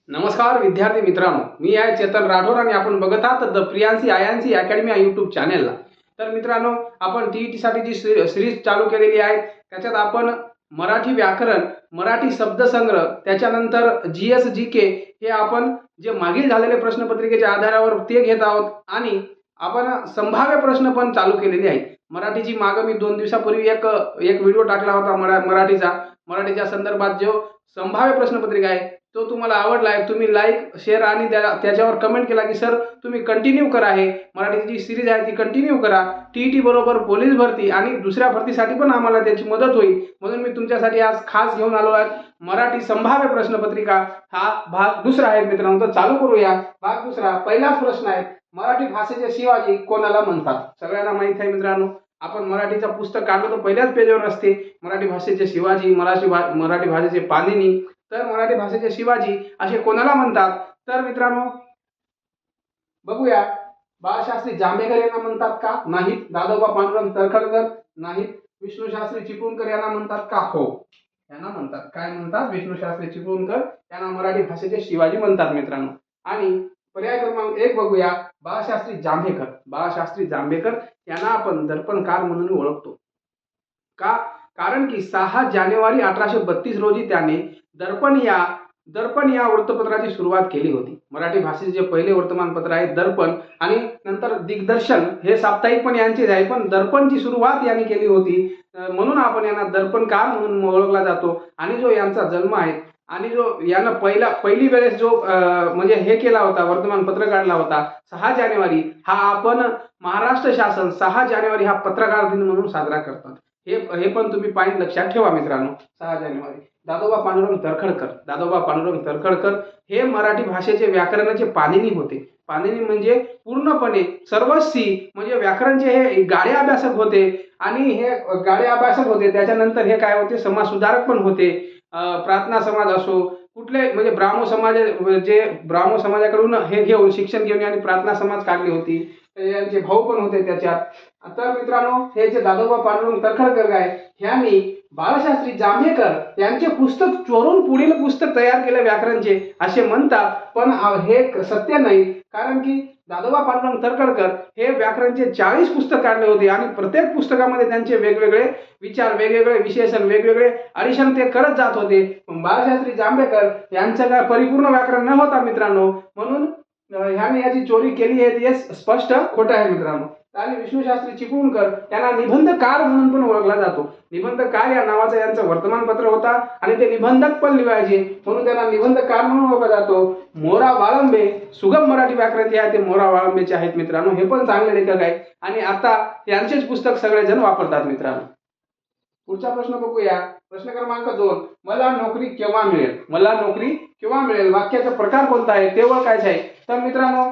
नमस्कार विद्यार्थी मित्रांनो, मी आहे चेतन राठोड आणि आपण बघत आहात द प्रियांसी आयांसी अकॅडमी या यूट्यूब चॅनेलला। तर मित्रांनो, आपण टीईटी साठी जी सिरीज चालू केलेली आहे त्याच्यात आपण मराठी व्याकरण, मराठी शब्दसंग्रह, त्याच्यानंतर जीएस जीके हे आपण जे मागील झालेले प्रश्नपत्रिकेच्या आधारावर ते घेत आहोत आणि आपण संभाव्य प्रश्न पण चालू केलेले आहेत। मराठीची मागे मी 2 दिवसापूर्वी एक व्हिडिओ टाकला होता मराठीच्या संदर्भात जो संभाव्य प्रश्नपत्रिका आहे तो तुम्हाला आवडला आहे, तुम्ही लाईक शेअर आणि त्याच्यावर कमेंट केला की सर तुम्ही कंटिन्यू करा, हे मराठीची जी सिरीज आहे ती कंटिन्यू करा। टीईटी बरोबर पोलीस भरती आणि दुसऱ्या भरतीसाठी पण आम्हाला त्याची मदत होईल, म्हणून मी तुमच्यासाठी आज खास घेऊन आलो आहे मराठी संभाव्य प्रश्नपत्रिका हा भाग दुसरा आहे। मित्रांनो, तर चालू करूया भाग दुसरा। पहिलाच प्रश्न आहे, मराठी भाषेचे शिवाजी कोणाला म्हणतात? सगळ्यांना माहित आहे मित्रांनो, आपण मराठीचं पुस्तक काढलं तर पहिल्याच पेजवर असते मराठी भाषेचे शिवाजी, मराठी भाषेचे पाणिनी। तर मराठी भाषेचे शिवाजी असे कोणाला म्हणतात? तर मित्रांनो बघूया, बाळशास्त्री जांभेकर यांना म्हणतात का? नाहीत। दादोबा पांडुरंग तर्खडकर? नाहीत। विष्णुशास्त्री चिपळूणकर यांना म्हणतात का? हो, यांना म्हणतात। काय म्हणतात? विष्णुशास्त्री चिपळूणकर यांना मराठी भाषेचे शिवाजी म्हणतात मित्रांनो। आणि पर्याय क्रमांक 1 बघूया, बाळशास्त्री जांभेकर यांना आपण दर्पणकार म्हणून ओळखतो का? कारण की 6 जानेवारी 1832 रोजी त्याने दर्पण या वृत्तपत्राची सुरुवात केली होती। मराठी भाषेचे जे पहिले वर्तमानपत्र आहे दर्पण आणि नंतर दिग्दर्शन हे साप्ताहिक पण यांचेच आहे, पण दर्पणची सुरुवात यांनी केली होती, म्हणून आपण यांना दर्पणकार म्हणून ओळखला जातो। आणि जो यांचा जन्म आहे आणि जो यानं पहिली वेळेस जो म्हणजे हे केला होता, वर्तमानपत्र काढला होता 6 जानेवारी, हा आपण महाराष्ट्र शासन 6 जानेवारी हा पत्रकार दिन म्हणून साजरा करतात। हे पण तुम्ही पॉइंट लक्षात ठेवा मित्रांनो। 6 जानेवारी दादोबा पांडुरंग तर्खडकर हे मराठी भाषेचे व्याकरणाचे पाणिनी होते। पाणिनी म्हणजे पूर्णपणे सर्वस्वी म्हणजे व्याकरणचे हे गाडे अभ्यासक होते आणि हे गाडे अभ्यासक होते। त्याच्यानंतर हे काय होते, समाज सुधारक पण होते। प्रार्थना समाज असो, कुठले म्हणजे ब्राह्मो समाजाकडून हे घेऊन शिक्षण घेऊन आणि प्रार्थना समाज काढली होती। यांचे भाऊ पण होते त्याच्यात। तर मित्रांनो, हे जे दादोबा पांडुरंग तर्खडकर आहे ह्यांनी बाळशास्त्री जांभेकर यांचे पुस्तक चोरून पुढील पुस्तक तयार केले व्याकरणचे असे म्हणतात, पण हे सत्य नाही। कारण की दादोबा पांडुरंग तर्खडकर हे व्याकरणचे 40 पुस्तक काढले होते आणि प्रत्येक पुस्तकामध्ये त्यांचे वेगवेगळे विचार, वेगवेगळे विशेषण, वेगवेगळे अडिशन ते करत जात होते। बाळशास्त्री जांभेकर यांचं काय परिपूर्ण व्याकरण न होता मित्रांनो, म्हणून ह्याने याची चोरी केली आहे हे स्पष्ट खोटं आहे मित्रांनो। आणि विष्णुशास्त्री चिपळूणकर यांना निबंधकार म्हणून पण ओळखला जातो। निबंधकार या नावाचं यांचं वर्तमानपत्र होता आणि ते निबंधक पण लिहायचे, म्हणून त्यांना निबंधकार म्हणून ओळखला जातो। मोरा वाळंबे सुगम मराठी व्याकरण जे आहे ते मोरा वाळंबेचे आहेत मित्रांनो, हे पण चांगले लेखक आहेत आणि आता यांचेच पुस्तक सगळेजण वापरतात मित्रांनो। पुढचा प्रश्न बघूया, प्रश्न क्रमांक 2, मला नोकरी केव्हा मिळेल वाक्याचा प्रकार कोणता आहे ते ओळखायचे आहे। तर मित्रांनो,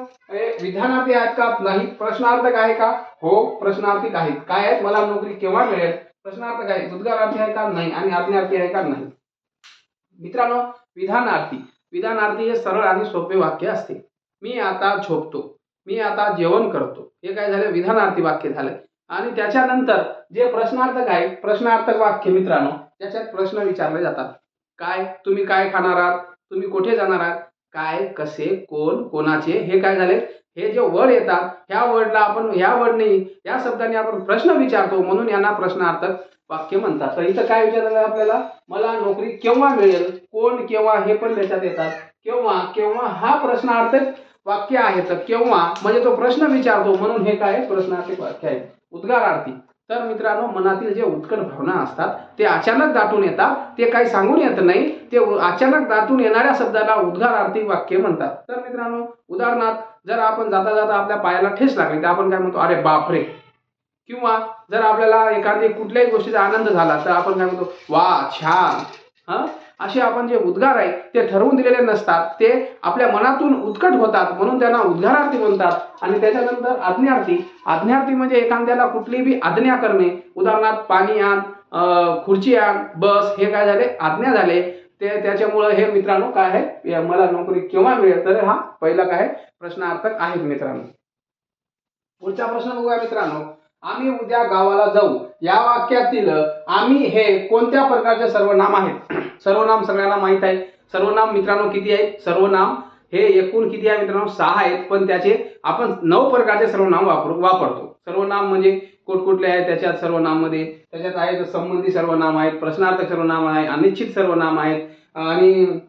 विधानार्थी आहेत का? नाही। प्रश्नार्थक आहे का? हो, प्रश्नार्थक आहेत। काय आहेत? मला नोकरी केव्हा मिळेल, प्रश्नार्थक आहे। उद्गारार्थी आहे का? नाही। आणि आज्ञार्थी आहे का? नाही। मित्रांनो, विधानार्थी हे सरळ आणि सोपे वाक्य असते। मी आता झोपतो, मी आता जेवण करतो, हे काय झाले? विधानार्थी वाक्य झाले। आणि त्याच्यानंतर जे प्रश्नार्थक आहे, प्रश्नार्थक वाक्य मित्रांनो, त्याच्यात प्रश्न विचारले जातात। काय? तुम्ही काय खाणार आहात? तुम्ही कुठे जाणार आहात? काय, कसे, कोण, कोणाचे, हे काय झाले? हे जे वर्ड येतात ह्या वर्डने या शब्दाने आपण प्रश्न विचारतो, म्हणून यांना प्रश्नार्थक वाक्य म्हणतात। तर इथं काय विचारलं आपल्याला? मला नोकरी केव्हा मिळेल, कोण, केव्हा हे पण त्याच्यात येतात। केव्हा हा प्रश्नार्थक वाक्य आहे, तर केव्हा म्हणजे तो प्रश्न विचारतो, म्हणून हे काय? प्रश्नार्थक वाक्य आहे। उद्गारार्थी, तर मित्रांनो, मनातील जे उत्कट भावना असतात ते अचानक दाटून येतात, ते काही सांगून येत नाही, ते अचानक दाटून येणाऱ्या शब्दाला उद्गारार्थी वाक्य म्हणतात। तर मित्रांनो, उदाहरणार्थ जर आपण जाता जाता आपल्या पायाला ठेच लागली तर आपण काय म्हणतो? अरे बापरे। किंवा जर आपल्याला एखादी कुठल्याही गोष्टीचा आनंद झाला तर आपण काय म्हणतो? वा, छान। असे आपण जे उद्गार आहे ते ठरवून दिलेले नसतात, ते आपल्या मनातून उत्कट होतात, म्हणून त्यांना उद्गारार्थी म्हणतात। आणि त्याच्यानंतर आज्ञार्थी म्हणजे एखाद्याला कुठलीही आज्ञा करणे। उदाहरणार्थ पाणी आण, खुर्ची आण, बस, हे काय झाले? आज्ञा झाले। त्याच्यामुळे हे मित्रांनो काय आहे? मला नोकरी केव्हा मिळेल, तर हा पहिला काय? प्रश्नार्थक आहे मित्रांनो। पुढचा प्रश्न बघूया मित्रांनो, आम्ही उद्या गावाला जाऊ या वाक्यातील आम्ही हे कोणत्या प्रकारचे सर्वनाम आहेत? सर्वनाम सगळ्यांना माहित आहे। सर्वनाम मित्रांनो किती आहेत? सर्वनाम हे एकूण किती आहे मित्रांनो? 6 आहेत, पण त्याचे आपण 9 प्रकारचे सर्वनाम वापरतो. सर्वनाम म्हणजे कुठकुठले आहेत त्याच्यात? सर्वनाममध्ये त्याच्यात आहेत संबंधी सर्वनाम आहेत, प्रश्नार्थक सर्वनाम आहे, अनिश्चित सर्वनाम आहेत आणि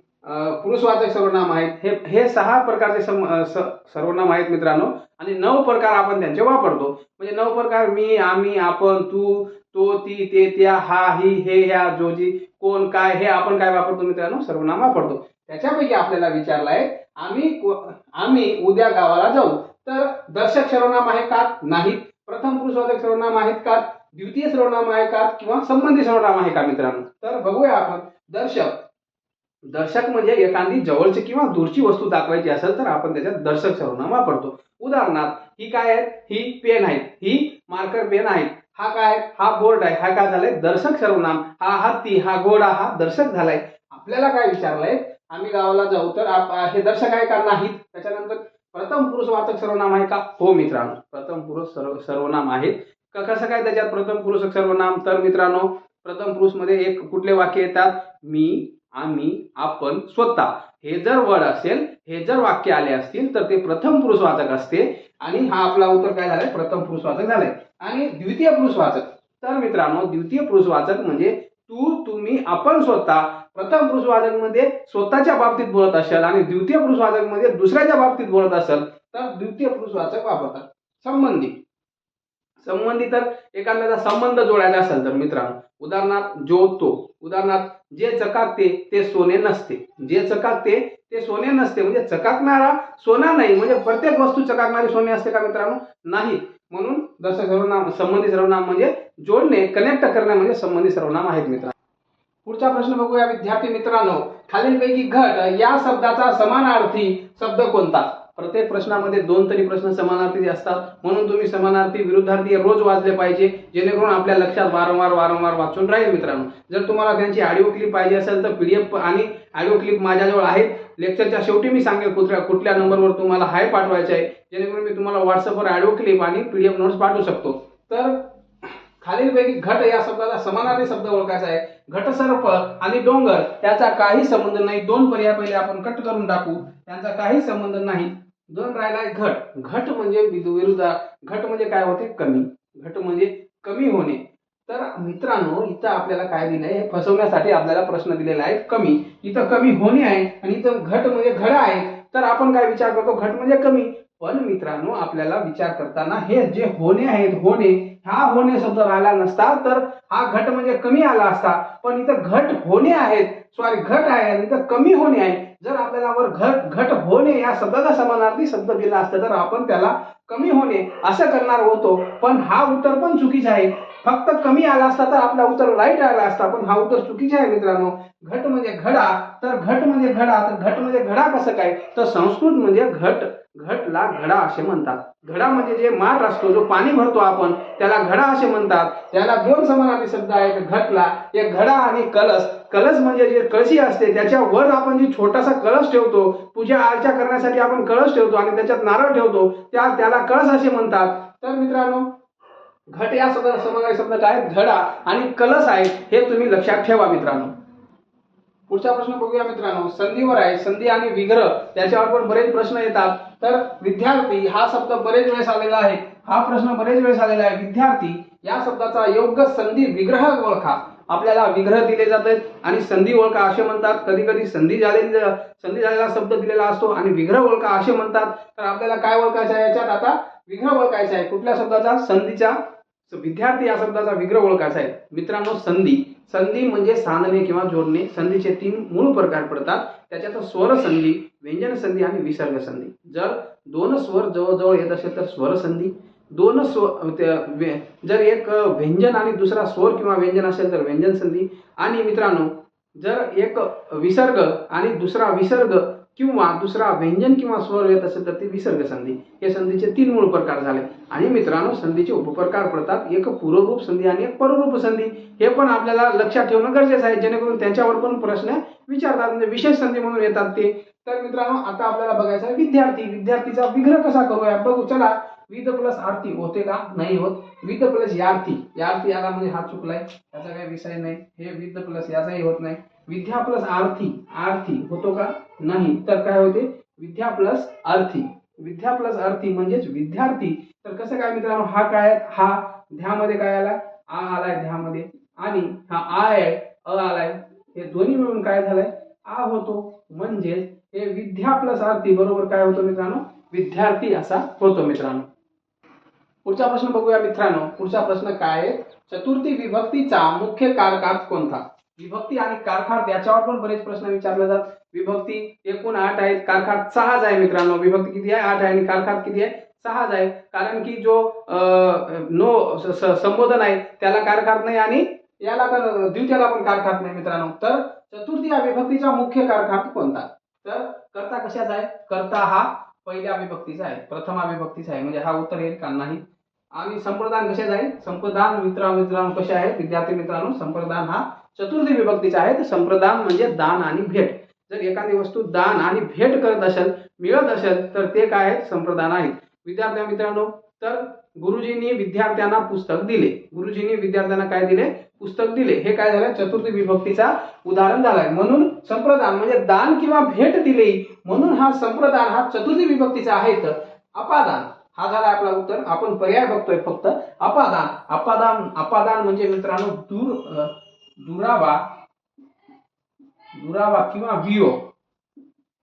पुरुषवाचक सर्वनाम आहेत. हे 6 प्रकारचे सर्वनाम आहेत मित्रांनो आणि 9 प्रकार आपण त्यांचे वापरतो. म्हणजे 9 प्रकार मी, आम्ही, आपण, तू, तो, ती, ते, त्या, हा, ही, हे, ह्या, जो, जी, कोण, काय, हे आपण काय वापरतो मित्रांनो? सर्वनाम वापरतो. त्याच्यापैकी आपल्याला विचारलं आहे आम्ही उद्या गावाला जाऊ, तर दर्शक सर्वनाम आहे का? नाहीत. प्रथम पुरुषवाचक सर्वनाम आहेत का? द्वितीय सर्वनाम आहे का? किंवा संबंधी सर्वनाम आहे का मित्रांनो? तर बघूया आपण. दर्शक म्हणजे एखादी जवळची किंवा दूरची वस्तू दाखवायची असेल तर आपण त्याच्यात दर्शक सर्वनाम वापरतो. उदाहरणार्थ ही काय आहे? ही पेन आहे, ही मार्कर पेन आहे. हा काय? हा बोर्ड आहे. हा काय झालाय? दर्शक सर्वनाम. हा हत्ती, हा घोडा, हा दर्शक झालाय. आपल्याला काय विचारलंय? आम्ही गावाला जाऊ, तर हे दर्शक आहे का? नाहीत. त्याच्यानंतर प्रथम पुरुषवाचक सर्वनाम आहे का? हो मित्रांनो, प्रथम पुरुष सर्वनाम आहे. कसं काय त्याच्यात प्रथम पुरुष सर्वनाम? तर मित्रांनो, प्रथम पुरुष मध्ये एक कुठले वाक्य येतात? मी, आम्ही, आपण, स्वतः. हे जर वर्ड असेल, हे जर वाक्य आले असतील तर ते प्रथम पुरुषवाचक असते आणि हा आपला उत्तर काय झालाय? प्रथम पुरुषवाचक झालाय. आणि द्वितीय पुरुषवाचक, तर मित्रांनो द्वितीय पुरुषवाचक म्हणजे तू, तुम्ही, आपण, स्वतः. प्रथम पुरुषवाचक मध्ये स्वतःच्या बाबतीत बोलत असेल आणि द्वितीय पुरुषवाचक मध्ये दुसऱ्याच्या बाबतीत बोलत असेल तर द्वितीय पुरुषवाचक वापरतात. संबंधी तर एखाद्याचा संबंध जोडायचा असेल तर मित्रांनो, उदाहरणार्थ जो, तो. उदाहरणार्थ जे चकाकते ते सोने नसते. जे चकाकते ते सोने नसते म्हणजे चकाकणारा सोना नाही. म्हणजे प्रत्येक वस्तू चकाकणारी सोने असते का मित्रांनो? नाही. म्हणून दर्शक सर्वनाम, संबंधी सर्वनाम म्हणजे जोडणे, कनेक्ट करणे म्हणजे संबंधी सर्वनाम आहेत मित्रांनो. पुढचा प्रश्न बघूया विद्यार्थी मित्रांनो. खालीलपैकी घट या शब्दाचा समानार्थी शब्द कोणता? प्रत्येक प्रश्नामध्ये 2 तरी प्रश्न समानार्थी असतात, म्हणून तुम्ही समानार्थी, विरुद्धार्थी रोज वाचले पाहिजे, जेणेकरून आपल्या लक्षात वारंवार वाचून राहील मित्रांनो. जर तुम्हाला त्यांची ऑडिओ क्लिप पाहिजे असेल तर PDF आणि ऑडिओ क्लिप माझ्याजवळ आहेत. लेक्चरच्या शेवटी मी सांगेल कुठल्या नंबरवर तुम्हाला हाय पाठवायचे आहे, जेणेकरून मी तुम्हाला व्हॉट्सअपवर ऑडिओ क्लिप आणि PDF नोट्स पाठवू शकतो. तर खालीलपैकी घट या शब्दाचा समानार्थी शब्द ओळखायचा आहे. घटसर्प आणि डोंगर याचा काही संबंध नाही. 2 पर्याय पहिले आपण कट करून टाकू, त्यांचा काही संबंध नाही. 2 राहिलाय घट. घट म्हणजे विरुद्ध. घट म्हणजे काय होते? कमी. घट म्हणजे कमी होणे. तर मित्रांनो इथं आपल्याला काय दिलंय? हे फसवण्यासाठी आपल्याला प्रश्न दिलेला आहे कमी. इथं कमी होणे आहे आणि इथं घट म्हणजे घडा आहे. तर आपण काय विचार करतो? घट म्हणजे कमी. पण मित्रांनो आपल्याला विचार करताना हे जे होणे आहेत, होणे, हा होणे शब्द राहिला नसता तर हा घट म्हणजे कमी आला असता. पण इथं घट होणे आहेत, घट आहे आणि इथं कमी होणे आहे. जर आपल्याला वर घट होणे या शब्दाचा समानार्थी शब्द दिला असता तर आपण त्याला कमी होणे असं करणार होतो. पण हा उत्तर पण चुकीचा आहे. फक्त कमी आला असता तर आपला उत्तर राईट आला असता, पण हा उत्तर चुकीचा आहे मित्रांनो. घट म्हणजे घडा, तर घट म्हणजे घडा, तर घट म्हणजे घडा कसं काय? तर संस्कृत म्हणजे घटला घडा असे म्हणतात. घडा म्हणजे जे माठ असतो, जो पाणी भरतो आपण, त्याला घडा असे म्हणतात. त्याला 2 समानार्थी शब्द आहेत घटला. एक घडा आणि कलश. कलश म्हणजे जे कळशी असते त्याच्यावर आपण जी छोटासा कळश ठेवतो, पूजा अर्चा करण्यासाठी आपण कळश ठेवतो आणि त्याच्यात नारळ ठेवतो, त्याला कळश असे म्हणतात. तर मित्रांनो घट या शब्दाचा समानार्थी शब्द काय? घडा आणि कलश आहे, हे तुम्ही लक्षात ठेवा मित्रांनो. पुढचा प्रश्न बघूया मित्रांनो. संधीवर आहे. संधी आणि विग्रह त्याच्यावर पण बरेच प्रश्न येतात. तर विद्यार्थी हा शब्द बरेच वेळेस आलेला आहे. हा प्रश्न बरेच वेळेस आलेला आहे. विद्यार्थी या शब्दाचा योग्य संधी विग्रह ओळखा. आपल्याला विग्रह दिले जातात आणि संधी ओळखा असे म्हणतात. कधी कधी संधी झालेला शब्द दिलेला असतो आणि विग्रह ओळखा असे म्हणतात. तर आपल्याला काय ओळखायचं आहे याच्यात? आता विग्रह ओळखायचा आहे. कुठल्या शब्दाचा? संधीचा. विद्यार्थी या शब्दाचा विग्रह ओळखायचा आहे मित्रांनो. संधी म्हणजे सांधणे किंवा जोडणे. संधीचे 3 मूळ प्रकार पडतात. त्याच्यात स्वर संधी, व्यंजन संधी आणि विसर्ग संधी. जर 2 स्वर जवळ येत असेल तर स्वर संधी. 2 जर एक व्यंजन आणि दुसरा स्वर किंवा व्यंजन असेल तर व्यंजन संधी. आणि मित्रांनो जर एक विसर्ग आणि दुसरा विसर्ग किंवा दुसरा व्यंजन किंवा स्वर येत असेल तर ती विसर्ग संधी. हे संधीचे 3 मूळ प्रकार झाले. आणि मित्रांनो संधीचे उपप्रकार पडतात. एक पूर्वरूप संधी आणि एक पररूप संधी. हे पण आपल्याला लक्षात ठेवणं गरजेचं आहे, जेणेकरून त्याच्यावर पण प्रश्न विचारतात, म्हणजे विशेष संधी म्हणून येतात ते. तर मित्रांनो आता आपल्याला बघायचं आहे विद्यार्थीचा विग्रह कसा करूया बघू. चला. विद प्लस आरती होते का? नाही होत. विद प्लस यार्थी आला म्हणजे हा चुकलाय, त्याचा काही विषय नाही. हे विद प्लस याचाही होत नाही. विद्या प्लस आर्थी, आर्थी होतो का? नाही. तर काय होते? विद्या प्लस अर्थी. विद्या प्लस अर्थी म्हणजेच विद्यार्थी. तर कसं काय मित्रांनो? हा काय? हा ध्यामध्ये काय आला? आ आलाय ध्यामध्ये, आणि हा आ आहे, अ आलाय, हे दोन्ही मिळून काय झालंय? आ होतो. म्हणजे हे विद्या प्लस अर्थी बरोबर काय होतो मित्रांनो? विद्यार्थी असा होतो मित्रांनो. पुढचा प्रश्न बघूया मित्रांनो. पुढचा प्रश्न काय आहे? चतुर्थी विभक्तीचा मुख्य कारकार्थ कोणता? विभक्ती आणि कारकार्थ याच्यावर पण बरेच प्रश्न विचारले जातात. विभक्ती एकूण 8 आहेत, कारकार्थ 6 आहे मित्रांनो. विभक्ती किती आहे? 8 आहे, आणि कारकार्थ किती आहे? 6 आहे. कारण की जो नो संबोधन आहे त्याला कारकार्थ नाही, आणि याला तर द्वितीयाला पण कारकार्थ नाही मित्रांनो. तर चतुर्थी या विभक्तीचा मुख्य कारकार्थ कोणता? तर कर्ता कशाचा आहे? कर्ता हा पहिल्या विभक्तीचा आहे, प्रथमा विभक्तीचा आहे. म्हणजे हा उत्तर येईल का? नाही. आणि संप्रदान कशाचा आहे? संप्रदान मित्रांनो कसे आहे विद्यार्थी मित्रांनो? संप्रदान हा चतुर्थी विभक्तीचा आहे. तर संप्रदान म्हणजे दान आणि भेट. जर एखादी वस्तू दान आणि भेट करत असेल, मिळत असेल, तर ते काय आहेत? संप्रदान आहेत. विद्यार्थी मित्रांनो, तर गुरुजींनी विद्यार्थ्यांना पुस्तक दिले. गुरुजींनी विद्यार्थ्यांना काय दिले? पुस्तक दिले. हे काय झालं? चतुर्थी विभक्तीचा उदाहरण झालंय. म्हणून संप्रदान म्हणजे दान किंवा भेट दिली, म्हणून हा संप्रदान हा चतुर्थी विभक्तीचा आहे. तर अपादान हा झाला आपला उत्तर. आपण पर्याय बघतोय फक्त. अपादान, अपादान, अपादान म्हणजे मित्रांनो दुरावा, दुरावा किंवा वियोग.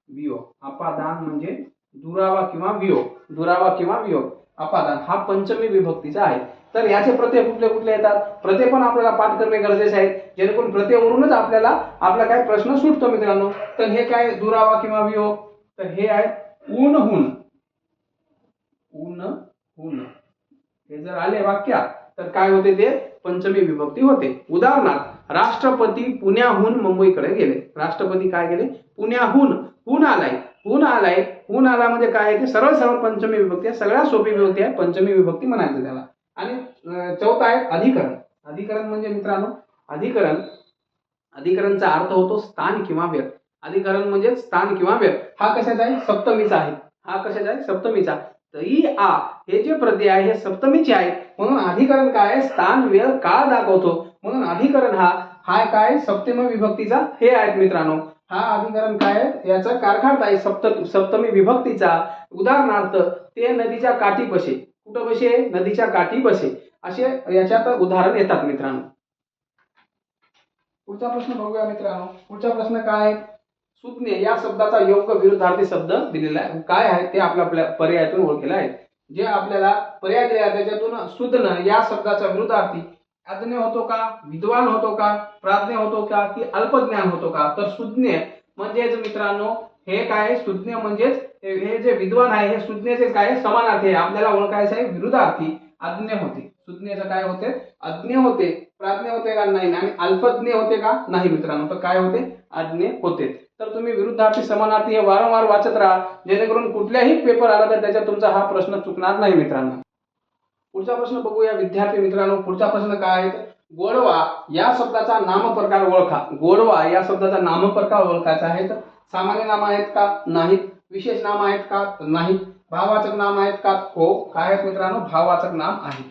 वियोग, अपादान म्हणजे दुरावा किंवा वियोग, दुरावा किंवा वियोग. अपादान हा पंचमी विभक्तीचा आहे. तर याचे प्रत्यय कुठले कुठले येतात? प्रत्यय पण आपल्याला पाठ करणे गरजेचे आहे, जेणेकरून प्रत्ययावरूनच आपल्याला आपला काय प्रश्न सुटतो मित्रांनो. तर हे काय? दुरावा किंवा वियोग. तर हे आहे ऊन हुन. ऊन हुन हे जर आले वाक्यात तर काय होते? ते पंचमी विभक्ती होते. उदाहरणार्थ, राष्ट्रपती पुण्याहून मुंबईकडे गेले. राष्ट्रपती काय गेले? पुण्याहून. हून आलाय, हून आलाय, हून आला म्हणजे काय आहे? ते सरळ सरळ पंचमी विभक्ती आहे. सगळ्यात सोपी विभक्ती आहे, पंचमी विभक्ती म्हणायचं त्याला. आणि चौथा आहे अधिकरण. अधिकरण म्हणजे मित्रांनो, अधिकरण, अधिकरणचा अर्थ होतो स्थान किंवा व्यय. अधिकरण म्हणजे स्थान किंवा व्यय. हा कशाचा आहे? सप्तमीचा आहे. हा कशाचा आहे? सप्तमीचा. तरी आ हे जे प्रत्यय आहे हे सप्तमीचे आहे, म्हणून अधिकरण काय आहे? स्थान, वेळ, काळ दाखवतो. म्हणून अधिकरण हा काय? सप्तमी विभक्तीचा हे आहेत मित्रांनो. हा अधिकरण काय आहे? याचा कारकार्थ आहे सप्तमी विभक्तीचा. उदाहरणार्थ, ते नदीच्या काठी बसे. कुठं बसे? नदीच्या काठी बसे. असे याच्यात उदाहरण येतात मित्रांनो. पुढचा प्रश्न बघूया मित्रांनो. पुढचा प्रश्न काय आहे? सुज्ञ या शब्दाचा योग्य विरुद्धार्थी शब्द दिलेला आहे. काय आहे ते आपल्या पर्यायातून ओळखलेला आहे. जे आपल्याला पर्याय दिले आहे त्याच्यातून सुज्ञ या शब्दाचा विरुद्धार्थी अज्ञ होतो का? विद्वान होतो का? प्राज्ञ होतो का? की अल्पज्ञान होतो का? तर सुज्ञ म्हणजेच मित्रांनो हे काय? सुज्ञ म्हणजेच हे जे विद्वान आहे हे सुज्ञेचे काय? समानार्थी आहे. आपल्याला ओळखायचं आहे विरुद्धार्थी. अज्ञ होते. सुज्ञेचं काय होते? अज्ञ होते. प्राज्ञ होते का? नाही. आणि अल्पज्ञ होते का? नाही मित्रांनो. तर काय होते? अज्ञ होते. तर तुम्ही विरुद्धार्थी समानार्थी हे वारंवार वाचत राहा, जेणेकरून कुठल्याही पेपर आला तर त्याच्यात तुमचा हा प्रश्न चुकणार नाही मित्रांनो. पुढचा प्रश्न बघूया विद्यार्थी मित्रांनो. पुढचा प्रश्न काय आहे? गोडवा या शब्दाचा नामप्रकार ओळखा. गोडवा या शब्दाचा नामप्रकार ओळखायचा आहे. तर सामान्य नाम आहेत का? नाहीत. विशेष नाम आहेत का? नाहीत. भाववाचक नाम आहेत का? हो. काय आहेत मित्रांनो? भाववाचक नाम आहे.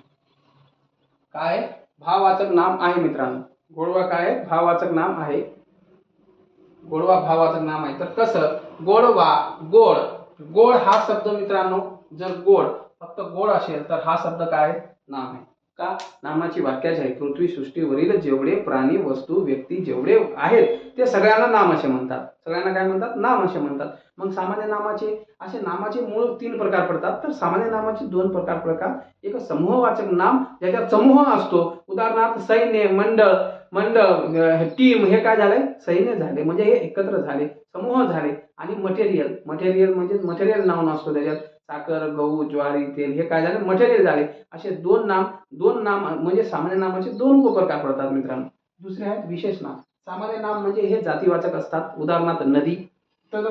काय? भाववाचक नाम आहे मित्रांनो. गोडवा काय आहे? भाववाचक नाम आहे. गोडवा भाववाचक नाम आहे. तर कसं? गोडवा, गोड. गोड हा शब्द मित्रांनो, जर गोड फक्त गोड असेल तर हा शब्द काय? नाम आहे. का? नामाची व्याख्याच आहे. पृथ्वी सृष्टीवरील जेवढे प्राणी, वस्तू, व्यक्ती जेवढे आहेत ते सगळ्यांना नाम असे म्हणतात. सगळ्यांना काय म्हणतात? नाम असे म्हणतात. मग सामान्य नामाचे मूळ 3 प्रकार पडतात. तर सामान्य नामाचे 2 प्रकार. एक समूहवाचक नाम ज्याच्यात समूह असतो. उदाहरणार्थ सैन्य, मंडळ, टीम हे काय झालंय? सैन्य झाले, म्हणजे हे एकत्र झाले, समूह झाले. आणि मटेरियल म्हणजे मटेरियल नाउन असतो त्याच्यात. साखर, गहू, ज्वारी, तेल हे काय झाले? मटेरियल झाले. असे दोन नाम म्हणजे सामान्य नामाचे 2 उपप्रकार पडतात मित्रांनो. दुसरे आहेत विशेष नाम. सामान्य नाम म्हणजे हे जातीवाचक असतात. उदाहरणार्थ नदी. तर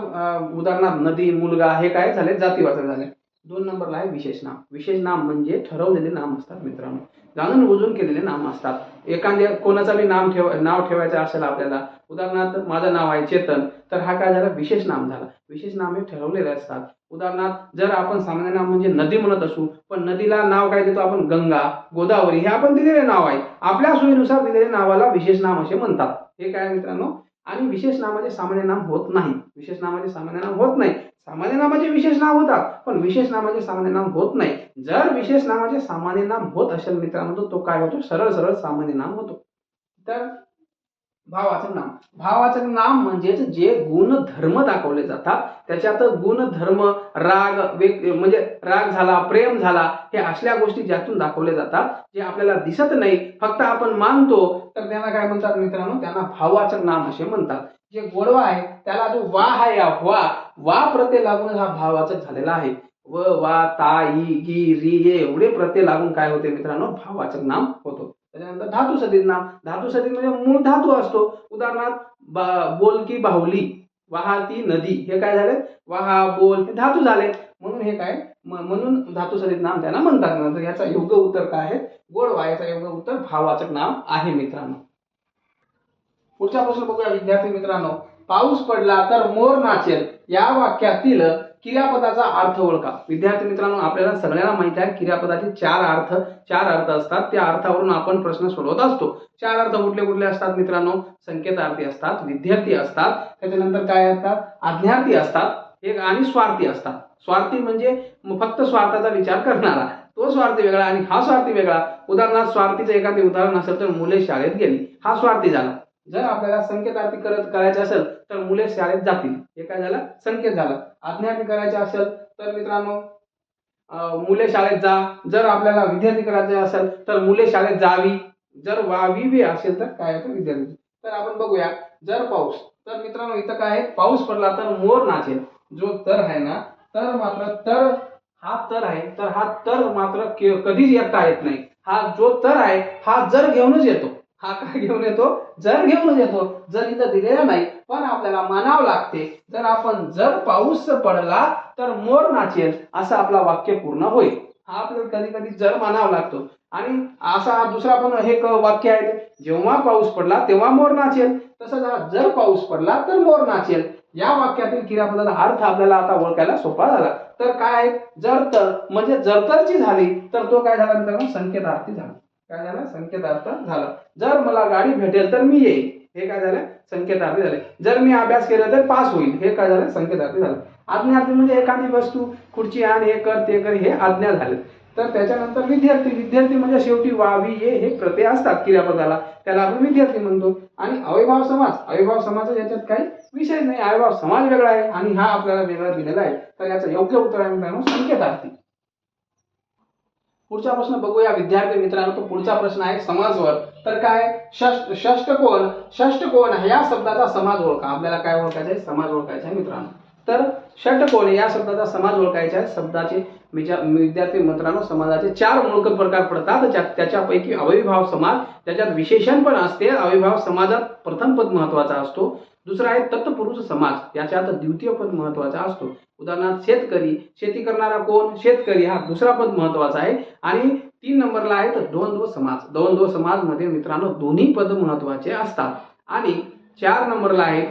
उदाहरणार्थ नदी, मुलगा हे काय झाले? जातीवाचक झाले. 2 नंबरला आहे विशेष नाम. विशेष नाम म्हणजे ठरवलेले नाम असतात मित्रांनो. जाणून बुजून केलेले नाम असतात. एखाद्या कोणाचा बी नाव ठेवायचं असेल आपल्याला, उदाहरणार्थ माझं नाव आहे चेतन, तर हा काय झाला? विशेष नाम झाला. विशेष नाम हे ठरवलेले असतात. उदाहरणार्थ जर आपण सामान्य नाम म्हणजे नदी म्हणत असू, पण नदीला नाव काय देतो आपण? गंगा, गोदावरी हे आपण दिलेले नाव आहे. आपल्या सोयीनुसार दिलेल्या नावाला विशेष नाम असे म्हणतात. हे काय मित्रांनो? आणि विशेष नामाचे सामान्य नाम होत नाही. विशेष नामाचे सामान्य नाम होत नाही. सामान्य नामाचे विशेष नाम होतात पण विशेष नामाचे सामान्य नाम होत नाही. जर विशेष नामाचे सामान्य नाम होत असेल मित्रांनो तो काय होतो, सरळ सरळ सामान्य नाम होतो. तर भाववाचक नाम, भाववाचक नाम म्हणजेच जे गुणधर्म दाखवले जातात त्याच्यात गुणधर्म, राग म्हणजे राग झाला, प्रेम झाला, हे असल्या गोष्टी ज्यातून दाखवले जातात जे आपल्याला दिसत नाही फक्त आपण मानतो तर त्यांना काय म्हणतात मित्रांनो, त्यांना भाववाचक नाम असे म्हणतात. जे गोडवा आहे त्याला जो वा आहे या वा प्रत्यय लागून हा भाववाचक झालेला आहे. व वा ता ई गी री हे एवढे प्रत्यय लागून काय होते मित्रांनो, भाववाचक नाम होतो. त्याच्यानंतर धातू सदित नाम, धातू सदित म्हणजे मूळ धातू असतो. उदाहरणार्थ बोलकी बाहुली, वाहती नदी, हे काय झाले, वाहा बोल हे धातू झाले म्हणून हे काय म्हणून धातू सदित नाम त्यांना म्हणतात. नंतर याचा योग्य उत्तर काय आहे, गोडवा. याचा योग्य उत्तर भाववाचक नाम आहे मित्रांनो. पुढचा प्रश्न बघूया विद्यार्थी मित्रांनो. पाऊस पडला तर मोर नाचेल या वाक्यातील क्रियापदाचा अर्थ ओळखा. विद्यार्थी मित्रांनो आपल्याला सगळ्यांना माहिती आहे क्रियापदाचे चार अर्थ असतात. त्या अर्थावरून आपण प्रश्न सोडवत असतो. चार अर्थ कुठले कुठले असतात मित्रांनो, संकेतार्थी असतात, विद्यार्थी असतात, त्याच्यानंतर काय असतात, आज्ञार्थी असतात एक आणि स्वार्थी असतात. स्वार्थी म्हणजे फक्त स्वार्थाचा विचार करणारा, तो स्वार्थी वेगळा आणि हा स्वार्थी वेगळा. उदाहरणार्थ स्वार्थीचं एखादे उदाहरण असेल तर मुले शाळेत गेली, हा स्वार्थी झाला. जर आपल्याला संकेतार्थी करायचे असेल तर मुले शाळेत जातील, हे काय झालं, संकेत झाला. आज्ञार्थी करायचे असेल तर मित्रांनो मुले शाळेत जा. जर आपल्याला विद्यार्थी करायचे असेल तर मुले शाळेत जावी. जर वावी असेल तर काय होतं, विद्यार्थी. तर आपण बघूया जर पाऊस, तर मित्रांनो इथं काय आहे, पाऊस पडला तर मोर नाचेल. जो तर आहे ना, तर मात्र तर हा तर आहे, तर हा तर मात्र कधीच एकटा येत नाही. हा जो तर आहे हा जर घेऊनच येतो. हा काय घेऊन येतो, जर घेऊनच येतो. जर इथं दिलेला नाही पण आपल्याला मानावं लागते. जर आपण जर पाऊस पडला तर मोर नाचेल असं आपला वाक्य पूर्ण होईल. हा आपल्याला कधी कधी जर मानावा लागतो. आणि असा दुसरा पण हे वाक्य आहे, जेव्हा पाऊस पडला तेव्हा मोर नाचेल. तसंच जर पाऊस पडला तर मोर नाचेल. या वाक्यातील क्रियापदाचा अर्थ आपल्याला आता ओळखायला सोपा झाला. तर काय आहे, जर तर म्हणजे जर तरची झाली तर तो काय झाला मित्रांनो, संकेतार्थी झाला. काय झालं, संकेतार्थ झाला. जर मला गाडी भेटेल तर मी येईल, हे काय झालं, संकेतार्थी झाले. जर मी अभ्यास केला तर पास होईल, हे काय झालं, संकेतार्थी झालं. आज्ञार्थी म्हणजे एखादी वस्तू खुर्ची आण, हे कर ते कर, हे आज्ञा झाले. तर त्याच्यानंतर विद्यार्थी म्हणजे शेवटी वावी ये हे प्रत्यय असतात क्रियापदाला, त्याला आपण विद्यार्थी म्हणतो. आणि अविभाव समास याच्यात काही विषय नाही, अविभाव समाज वेगळा आहे आणि हा आपल्याला वेगळा दिलेला आहे. तर याचं योग्य उत्तर आहे मित्रांनो, संकेतार्थी. पुढचा प्रश्न बघूया विद्यार्थी मित्रांनो. तो पुढचा प्रश्न आहे समाजवर. तर काय, षष्टकोन या शब्दाचा समाज ओळखा. आपल्याला काय ओळखायचं आहे, समाज ओळखायचा आहे मित्रांनो. तर षटकोन या शब्दाचा समाज ओळखायचा आहे. शब्दाचे विद्यार्थी मित्रांनो समाजाचे चार मूलभूत प्रकार पडतात. त्याच्यापैकी अविभाव समाज, त्याच्यात विशेषण पण असते. अविभाव समाजात प्रथम पद महत्वाचा असतो. दुसरा आहे तत्पुरुष समाज, याच्यात द्वितीय पद महत्वाचा असतो. उदाहरणार्थ शेतकरी, शेती करणारा कोण, शेतकरी, हा दुसरा पद महत्वाचा आहे. आणि 3 नंबरला आहे तर द्वंद्व समाज. द्वंद्व समाज मध्ये मित्रांनो दोन्ही पद महत्वाचे असतात. आणि 4 नंबरला आहे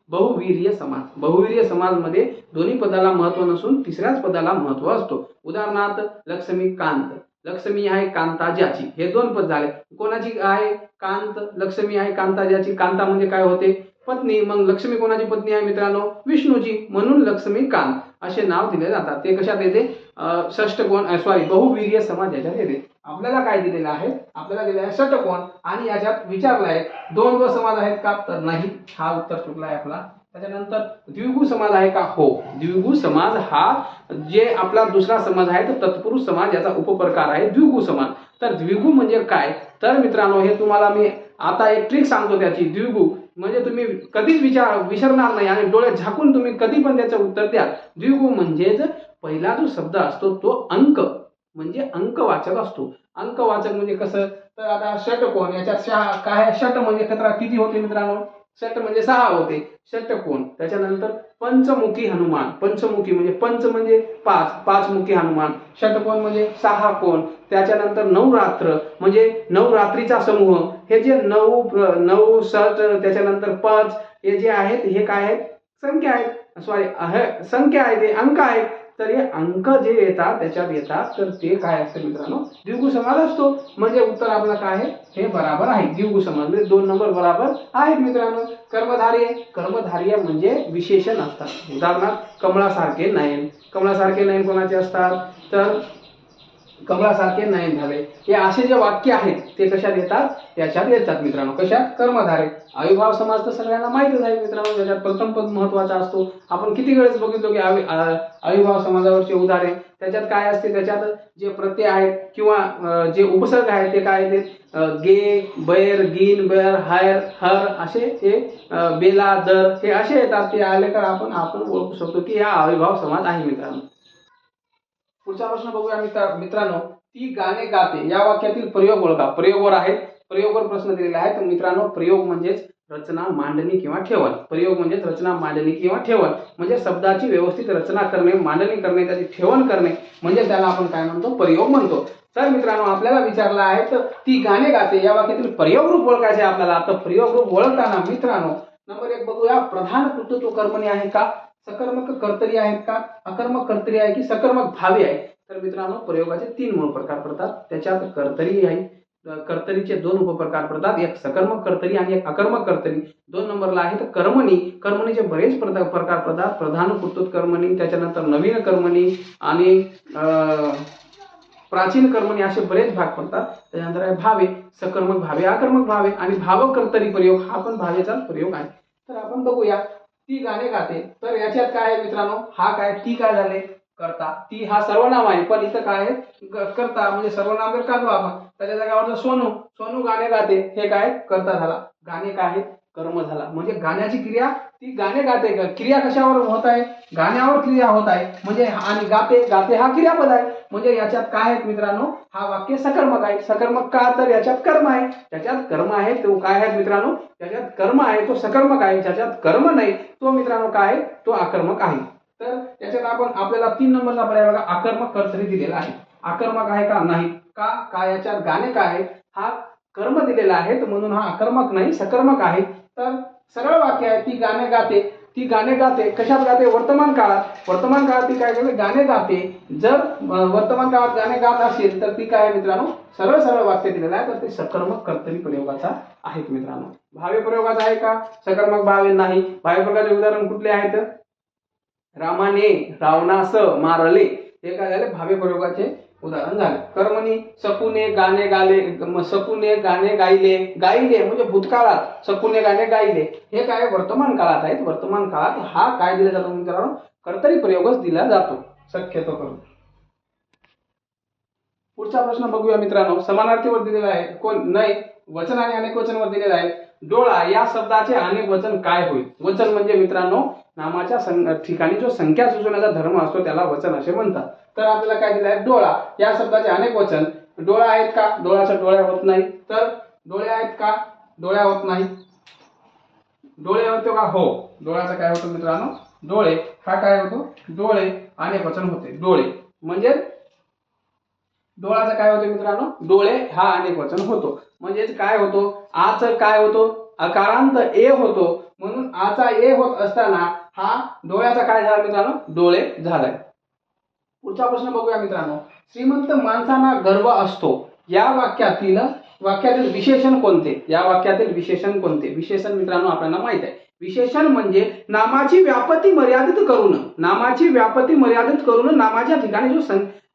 बहुवीर्य समाज. बहुवीर्य समाज मध्ये दोन्ही पदाला महत्व नसून तिसऱ्याच पदाला महत्व असतो. उदाहरणार्थ लक्ष्मी कांत, लक्ष्मी आहे कांता ज्याची, हे 2 पद झाले. कोणाची आहे, कांत, लक्ष्मी आहे कांता ज्याची. कांता म्हणजे काय होते, पत्नी. मग लक्ष्मी कोणाची पत्नी आहे मित्रांनो, विष्णूची, म्हणून लक्ष्मी कांत असे नाव दिले जातात. ते कशात येते, बहुवीर्य समाज याच्यात येते. आपल्याला काय दिलेलं आहे, आपल्याला दिलेला आहे षटकोन आणि याच्यात विचारलं आहे द्वंद्व समाज आहेत का, तर नाही, हा उत्तर चुकला आहे आपला. त्याच्यानंतर द्विगु समाज आहे का, हो. द्विगु समाज हा जे आपला दुसरा समाज आहे तर तत्पुरुष समाज याचा उपप्रकार आहे द्विगु समाज. तर द्विगु म्हणजे काय, तर मित्रांनो हे तुम्हाला मी आता एक ट्रिक सांगतो त्याची. द्विगु म्हणजे तुम्ही कधीच विसरणार नाही आणि डोळे झाकून तुम्ही कधी पण त्याचं उत्तर द्या. द्विगु म्हणजेच पहिला जो शब्द असतो तो अंक म्हणजे अंकवाचक असतो. अंकवाचक म्हणजे कसं, तर आता षटकोन, याच्यात काय, षट म्हणजे किती होते मित्रांनो, षट म्हणजे 6 होते, षटकोन. त्याच्यानंतर पंचमुखी हनुमान, पंचमुखी म्हणजे पंच म्हणजे 5, 5 मुखी हनुमान. षटकोन म्हणजे 6 कोण. त्याच्यानंतर नवरात्र म्हणजे नवरात्रीचा समूह. हे जे 9 षट त्याच्यानंतर 5 हे जे आहेत हे काय आहेत, संख्या आहेत. संख्या आहे ते अंक आहेत, तर हे अंक जे येतात त्याच्यात येतात तर ते काय असतं मित्रांनो, द्विगु समास असतो. म्हणजे उत्तर आपलं काय आहे, हे बरोबर आहे. द्विगु समास म्हणजे 2 नंबर बरोबर आहेत मित्रांनो. कर्मधारय म्हणजे विशेषण असतात. उदाहरणार्थ कमळासारखे नयन. कमळासारखे नयन कोणाचे असतात, तर कमळासारखे नयन झाले. हे असे जे वाक्य आहेत ते कशात येतात, याच्यात येतात मित्रांनो. कशात, कर्मधारय. अविभाव समास तर सगळ्यांना माहितच आहे मित्रांनो. त्याच्यात प्रथम पद महत्वाचा असतो. आपण किती वेळेस बघितलो की अविभाव समासावरचे उदाहरण त्याच्यात काय असते, त्याच्यात जे प्रत्यय आहेत किंवा जे उपसर्ग आहेत ते काय आहेत, गे, बैर, गिन, बैर, हायर, हर असे हे बेला, दर हे असे येतात. ते आले तर आपण ओळखू शकतो की हा अविभाव समास आहे मित्रांनो. पुढचा प्रश्न बघूया मित्रांनो. ती गाणे गाते या वाक्यातील प्रयोग ओळखा. प्रयोगवर आहे, प्रयोगवर प्रश्न दिलेला आहे. तर मित्रांनो प्रयोग म्हणजेच रचना, मांडणी किंवा ठेवण. प्रयोग म्हणजेच रचना, मांडणी किंवा ठेवण म्हणजे शब्दाची व्यवस्थित रचना करणे, मांडणी करणे, त्याची ठेवण करणे म्हणजे त्याला आपण काय म्हणतो, प्रयोग म्हणतो. तर मित्रांनो आपल्याला विचारला आहे तर ती गाणे गाते या वाक्यातील प्रयोग रूप ओळखायचे आपल्याला. तर प्रयोग रूप ओळखताना मित्रांनो नंबर 1 बघूया, प्रधान कर्तृत्व कर्मणी आहे का, सकर्मक कर्तरी आहेत का, अकर्मक कर्तरी आहे की सकर्मक भावी आहे. तर मित्रांनो प्रयोगाचे 3 मूळ प्रकार पडतात. त्याच्यात कर्तरी आहे, कर्तरीचे 2 उपप्रकार पडतात. एक सकर्मक कर्तरी आणि एक अकर्मक कर्तरी. 2 नंबरला आहे तर कर्मणी. कर्मणीचे बरेच प्रकार पडतात. प्रधान कर्तृत्व कर्मणी, त्याच्यानंतर नवीन कर्मणी आणि प्राचीन कर्मणी असे बरेच भाग पडतात. त्यानंतर आहे भावे, सकर्मक भावे, अकर्मक भावे आणि भावकर्तरी प्रयोग हा पण भावेचा प्रयोग आहे. तर आपण बघूया ती गाणे गाते. तर याच्यात काय आहे मित्रांनो, हा काय, ती काय झाले, करता. ती हा सर्वनाम आहे पण इथं काय आहे, करता म्हणजे सर्वनाम जर काढलो आपण त्याच्या जागेवर सोनू, सोनू गाणे गाते हे काय करता झाला. गाणे काय आहे, कर्म झाला. म्हणजे गाण्याची क्रिया, ती गाणे गाते, क्रिया कशावर होत आहे, गाण्यावर क्रिया होत आहे. म्हणजे आणि गाते, गाते हा क्रियापद आहे. म्हणजे याच्यात काय आहे मित्रांनो, हा वाक्य सकर्मक आहे. सकर्मक का, तर याच्यात कर्म आहे. ज्याच्यात कर्म आहे तो काय आहे मित्रांनो, ज्याच्यात कर्म आहे तो सकर्मक आहे. ज्याच्यात कर्म नाही तो मित्रांनो काय आहे, तो अकर्मक आहे. तर याच्यात आपण आपल्याला 3 नंबरचा पर्याय बघा, अकर्मक कर्तरी दिलेला आहे. अकर्मक आहे का, नाही. का याच्यात गाणे काय आहे, हा कर्म दिलेला आहे म्हणून हा अकर्मक नाही सकर्मक आहे. तर सरळ वाक्य आहे, ती गाणे गाते. ती गाणे गाते कशात गाते, वर्तमान काळात. वर्तमान काळात ती काय करते, गाणे गाते. जर वर्तमान काळात गाणे गात असेल तर ती काय मित्रांनो, सरळ सरळ वाक्य दिलेलं आहे तर ते सकर्मक कर्तरी प्रयोगाचा आहे मित्रांनो. भावे प्रयोगाचा आहे का, सकर्मक भावे नाही. भावे प्रयोगाचे उदाहरण कुठले आहेत, रामाने रावणास मारले हे काय झाले, भावे प्रयोगाचे उदाहरण झाले. कर्मणी सकुने गाणे गाले, सकुने गाणे गायले, गायले म्हणजे भूतकाळात सकुने गाणे गायले हे काय वर्तमान काळात आहेत. वर्तमान काळात हा काय दिला जातो मित्रांनो, कर्तरी प्रयोगच दिला जातो शक्यतो करून. पुढचा प्रश्न बघूया मित्रांनो. समानार्थीवर दिलेला आहे, कोण नाही, वचन आणि अनेक वचनवर दिलेला आहे. डोळा या शब्दाचे अनेक वचन काय होईल. वचन म्हणजे मित्रांनो नामाच्या ठिकाणी जो संख्या सुचवण्याचा धर्म असतो त्याला वचन असे म्हणतात. तर आपल्याला काय दिलं आहे, डोळा या शब्दाचे अनेक वचन. डोळा आहेत का, डोळ्याचा डोळ्या होत नाही. तर डोळे आहेत का, डोळ्या होत नाही. डोळे होतो का, हो. डोळ्याचा काय होतो मित्रांनो, डोळे हा काय होतो, डोळे अनेक वचन होते. डोळे म्हणजे डोळ्याचा काय होतो मित्रांनो, डोळे हा अनेक वचन होतो. म्हणजेच काय होतो, आच काय होतो, अकारांत ए होतो म्हणून आचा ए होत असताना हा डोळ्याचा काय झाला मित्रांनो, डोळे झालाय. पुढचा प्रश्न बघूया मित्रांनो. श्रीमंत माणसांना गर्व असतो या वाक्यातील विशेषण कोणते. या वाक्यातील विशेषण कोणते. विशेषण मित्रांनो आपल्याला माहित आहे. विशेषण म्हणजे नामाची व्याप्ती मर्यादित करून, नामाची व्याप्ती मर्यादित करून नामाच्या ठिकाणी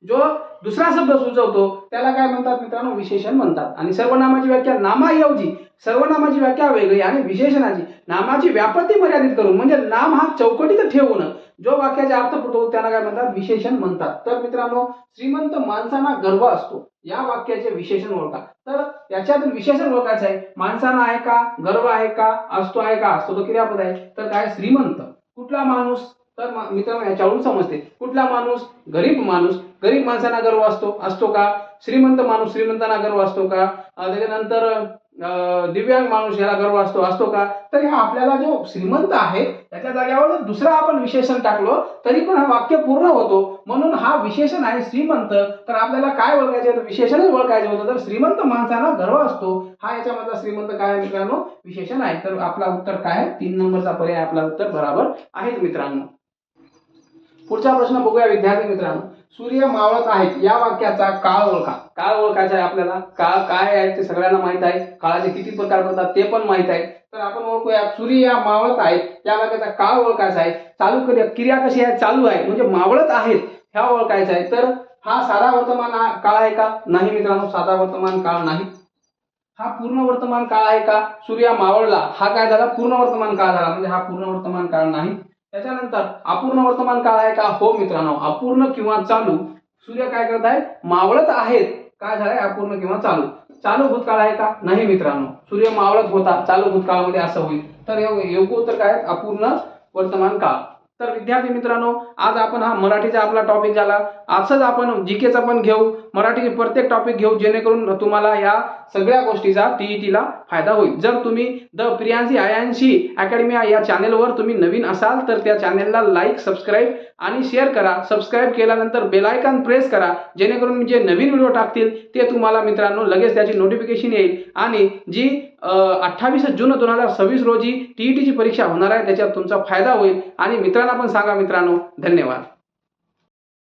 जो दुसरा शब्द सुचवतो त्याला काय म्हणतात मित्रांनो, विशेषण म्हणतात. आणि सर्वनामाची व्याख्या नामाऐवजी सर्वनामाची व्याख्या वेगळी आणि विशेषणाची नामाची व्याप्ती मर्यादित करून म्हणजे नाम हा चौकटीत ठेवून जो वाक्याचा अर्थ पडतो त्याला काय म्हणतात, विशेषण म्हणतात. तर मित्रांनो श्रीमंत माणसांना गर्व असतो या वाक्याचे विशेषण ओळखा. तर याच्यातून विशेषण ओळखायचं आहे. माणसांना आहे का, गर्व आहे का, असतो आहे का, असतो तो क्रियापद आहे. तर काय श्रीमंत, कुठला माणूस, तर मित्रांनो याच्यावरून समजते कुठला माणूस, गरीब माणूस. गरीब माणसांना गर्व असतो का, श्रीमंत माणूस श्रीमंतांना गर्व असतो का. त्याच्यानंतर दिव्यांग माणूस याला गर्व असतो का? तर हा आपल्याला जो श्रीमंत आहे त्याच्या जागेवर जर दुसरा आपण विशेषण टाकलो तरी पण हा वाक्य पूर्ण होतो. म्हणून हा विशेषण आहे श्रीमंत. तर आपल्याला काय ओळखायचे, तर विशेषणच ओळखायचं होतं. तर श्रीमंत माणसाला गर्व असतो, हा याच्यामधला श्रीमंत काय आहे मित्रांनो? विशेषण आहे. तर आपला उत्तर काय आहे? 3 नंबरचा पर्याय आपला उत्तर बरोबर आहे मित्रांनो. पुढचा प्रश्न बघूया विद्यार्थी मित्रांनो. सूर्य मावळत आहेत या वाक्याचा काळ ओळखा. काळ ओळखायचा आहे आपल्याला. काळ काय आहे ते सगळ्यांना माहित आहे. काळाचे किती प्रकार पडतात ते पण माहित आहे. तर आपण ओळखूया. सूर्य या मावळत आहेत या वाक्याचा काळ ओळखायचा आहे. चालू क्रिया कशी आहे? चालू आहे म्हणजे मावळत आहेत ह्या ओळखायचा आहे. तर हा साधा वर्तमान काळ आहे का? नाही मित्रांनो, साधा वर्तमान काळ नाही. हा पूर्ण वर्तमान काळ आहे का? सूर्य मावळला हा काय झाला? पूर्ण वर्तमान काळ झाला, म्हणजे हा पूर्ण वर्तमान काळ नाही. त्याच्यानंतर अपूर्ण वर्तमान काळ आहे का? हो मित्रांनो, अपूर्ण किंवा चालू. सूर्य काय करत आहे? मावळत आहेत. काय झालंय? अपूर्ण किंवा चालू. चालू भूतकाळ आहे का? नाही मित्रांनो, सूर्य मावळत होता चालू भूतकाळामध्ये असं होईल. तर योग्य उत्तर काय आहे? अपूर्ण वर्तमान काळ. तर विद्यार्थी मित्रांनो, आज आपण हा मराठीचा आपला टॉपिक झाला. असंच आपण जीकेचा पण घेऊ, मराठीचे प्रत्येक टॉपिक घेऊ, जेणेकरून तुम्हाला या सगळ्या गोष्टीचा टीईटीला फायदा होईल. जर तुम्ही द प्रियांशी आयांशी अकॅडमी या चॅनेलवर तुम्ही नवीन असाल तर त्या चॅनेलला लाईक, सबस्क्राईब आणि शेअर करा. सबस्क्राईब केल्यानंतर बेल आयकॉन प्रेस करा, जेणेकरून जे नवीन व्हिडिओ टाकतील ते तुम्हाला मित्रांनो लगेच त्याची नोटिफिकेशन येईल. आणि जी 28 जून 2026 रोजी टीईटीची परीक्षा होणार आहे त्याच्यात तुमचा फायदा होईल. आणि मित्रांना पण सांगा मित्रांनो. धन्यवाद.